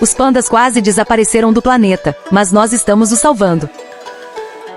Os pandas quase desapareceram do planeta, mas nós estamos os salvando.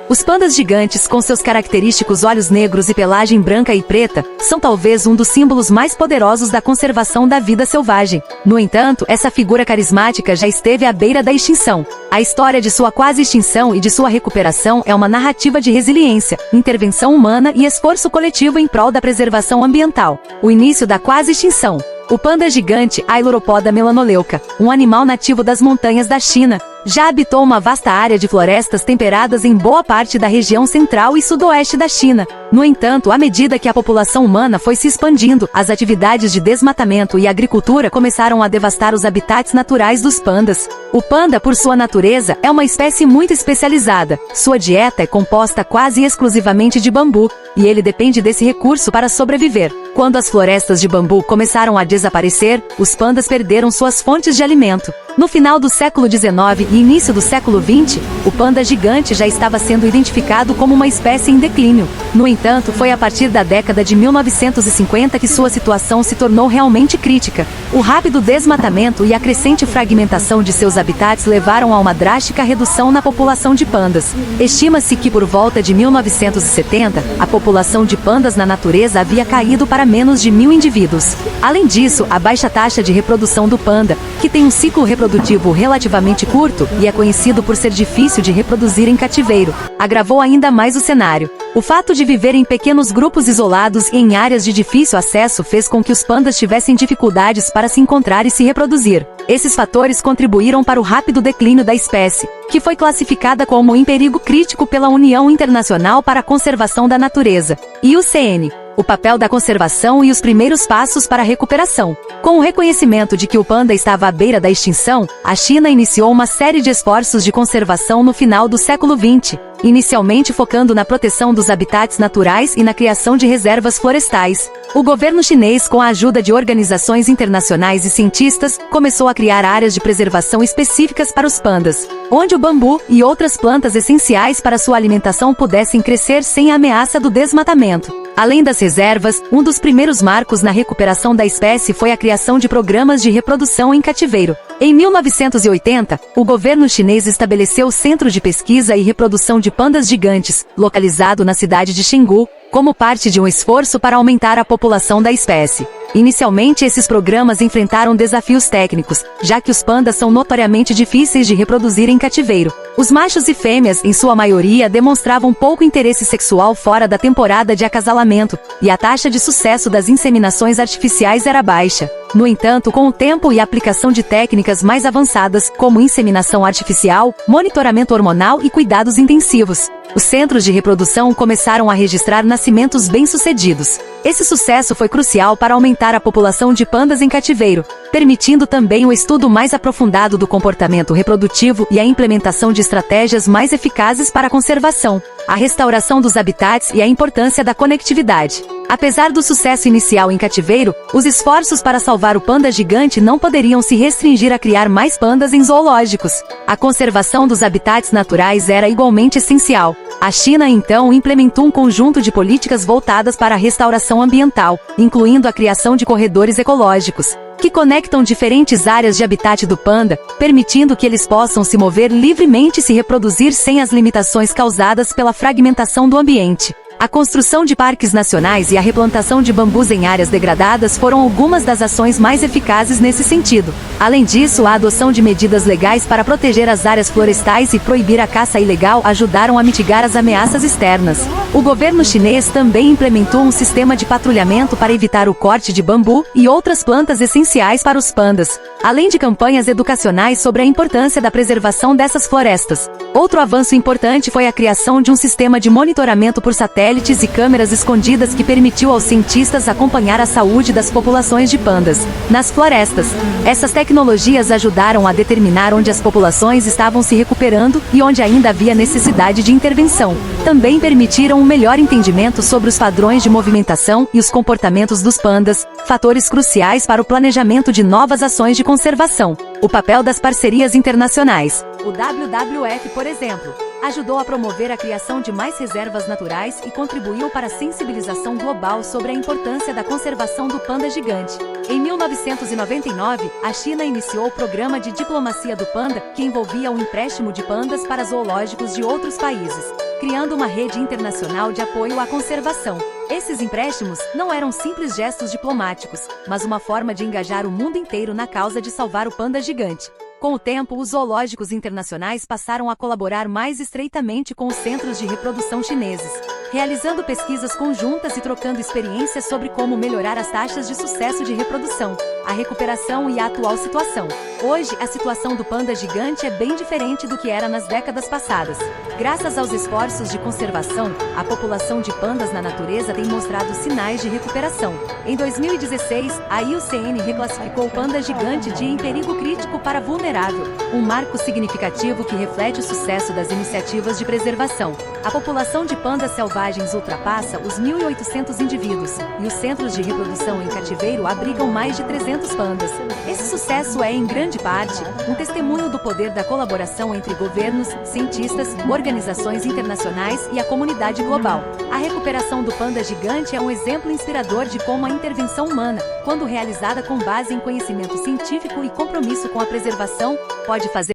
Os pandas gigantes, com seus característicos olhos negros e pelagem branca e preta, são talvez um dos símbolos mais poderosos da conservação da vida selvagem. No entanto, essa figura carismática já esteve à beira da extinção. A história de sua quase extinção e de sua recuperação é uma narrativa de resiliência, intervenção humana e esforço coletivo em prol da preservação ambiental. O início da quase extinção. O panda gigante Ailuropoda melanoleuca, um animal nativo das montanhas da China, já habitou uma vasta área de florestas temperadas em boa parte da região central e sudoeste da China. No entanto, à medida que a população humana foi se expandindo, as atividades de desmatamento e agricultura começaram a devastar os habitats naturais dos pandas. O panda, por sua natureza, é uma espécie muito especializada. Sua dieta é composta quase exclusivamente de bambu, e ele depende desse recurso para sobreviver. Quando as florestas de bambu começaram a desaparecer, os pandas perderam suas fontes de alimento. No final do século XIX e início do século XX, o panda gigante já estava sendo identificado como uma espécie em declínio. No entanto, foi a partir da década de 1950 que sua situação se tornou realmente crítica. O rápido desmatamento e a crescente fragmentação de seus habitats levaram a uma drástica redução na população de pandas. Estima-se que por volta de 1970, a população de pandas na natureza havia caído para menos de 1.000 indivíduos. Além disso, a baixa taxa de reprodução do panda, que tem um ciclo reprodutivo relativamente curto e é conhecido por ser difícil de reproduzir em cativeiro, agravou ainda mais o cenário. O fato de viver em pequenos grupos isolados e em áreas de difícil acesso fez com que os pandas tivessem dificuldades para se encontrar e se reproduzir. Esses fatores contribuíram para o rápido declínio da espécie, que foi classificada como em perigo crítico pela União Internacional para a Conservação da Natureza, IUCN. O papel da conservação e os primeiros passos para a recuperação. Com o reconhecimento de que o panda estava à beira da extinção, a China iniciou uma série de esforços de conservação no final do século XX, inicialmente focando na proteção dos habitats naturais e na criação de reservas florestais. O governo chinês, com a ajuda de organizações internacionais e cientistas, começou a criar áreas de preservação específicas para os pandas, onde o bambu e outras plantas essenciais para sua alimentação pudessem crescer sem a ameaça do desmatamento. Além das reservas, um dos primeiros marcos na recuperação da espécie foi a criação de programas de reprodução em cativeiro. Em 1980, o governo chinês estabeleceu o Centro de Pesquisa e Reprodução de Pandas Gigantes, localizado na cidade de Chengdu, como parte de um esforço para aumentar a população da espécie. Inicialmente, esses programas enfrentaram desafios técnicos, já que os pandas são notoriamente difíceis de reproduzir em cativeiro. Os machos e fêmeas, em sua maioria, demonstravam pouco interesse sexual fora da temporada de acasalamento, e a taxa de sucesso das inseminações artificiais era baixa. No entanto, com o tempo e a aplicação de técnicas mais avançadas, como inseminação artificial, monitoramento hormonal e cuidados intensivos, os centros de reprodução começaram a registrar nascimentos bem-sucedidos. Esse sucesso foi crucial para aumentar a população de pandas em cativeiro, permitindo também o estudo mais aprofundado do comportamento reprodutivo e a implementação de estratégias mais eficazes para a conservação, a restauração dos habitats e a importância da conectividade. Apesar do sucesso inicial em cativeiro, os esforços para salvar o panda gigante não poderiam se restringir a criar mais pandas em zoológicos. A conservação dos habitats naturais era igualmente essencial. A China então implementou um conjunto de políticas voltadas para a restauração ambiental, incluindo a criação de corredores ecológicos, que conectam diferentes áreas de habitat do panda, permitindo que eles possam se mover livremente e se reproduzir sem as limitações causadas pela fragmentação do ambiente. A construção de parques nacionais e a replantação de bambus em áreas degradadas foram algumas das ações mais eficazes nesse sentido. Além disso, a adoção de medidas legais para proteger as áreas florestais e proibir a caça ilegal ajudaram a mitigar as ameaças externas. O governo chinês também implementou um sistema de patrulhamento para evitar o corte de bambu e outras plantas essenciais para os pandas, além de campanhas educacionais sobre a importância da preservação dessas florestas. Outro avanço importante foi a criação de um sistema de monitoramento por satélites e câmeras escondidas que permitiu aos cientistas acompanhar a saúde das populações de pandas nas florestas. Essas tecnologias ajudaram a determinar onde as populações estavam se recuperando e onde ainda havia necessidade de intervenção. Também permitiram um melhor entendimento sobre os padrões de movimentação e os comportamentos dos pandas, fatores cruciais para o planejamento de novas ações de conservação. O papel das parcerias internacionais. O WWF, por exemplo, Ajudou a promover a criação de mais reservas naturais e contribuiu para a sensibilização global sobre a importância da conservação do panda gigante. Em 1999, a China iniciou o programa de diplomacia do panda, que envolvia o empréstimo de pandas para zoológicos de outros países, criando uma rede internacional de apoio à conservação. Esses empréstimos não eram simples gestos diplomáticos, mas uma forma de engajar o mundo inteiro na causa de salvar o panda gigante. Com o tempo, os zoológicos internacionais passaram a colaborar mais estreitamente com os centros de reprodução chineses, realizando pesquisas conjuntas e trocando experiências sobre como melhorar as taxas de sucesso de reprodução, a recuperação e a atual situação. Hoje, a situação do panda gigante é bem diferente do que era nas décadas passadas. Graças aos esforços de conservação, a população de pandas na natureza tem mostrado sinais de recuperação. Em 2016, a IUCN reclassificou o panda gigante de em perigo crítico para vulnerável, um marco significativo que reflete o sucesso das iniciativas de preservação. A população de pandas selvagens ultrapassa os 1.800 indivíduos, e os centros de reprodução em cativeiro abrigam mais de 300 pandas. Esse sucesso é, em grande parte, um testemunho do poder da colaboração entre governos, cientistas, organizações internacionais e a comunidade global. A recuperação do panda gigante é um exemplo inspirador de como a intervenção humana, quando realizada com base em conhecimento científico e compromisso com a preservação, pode fazer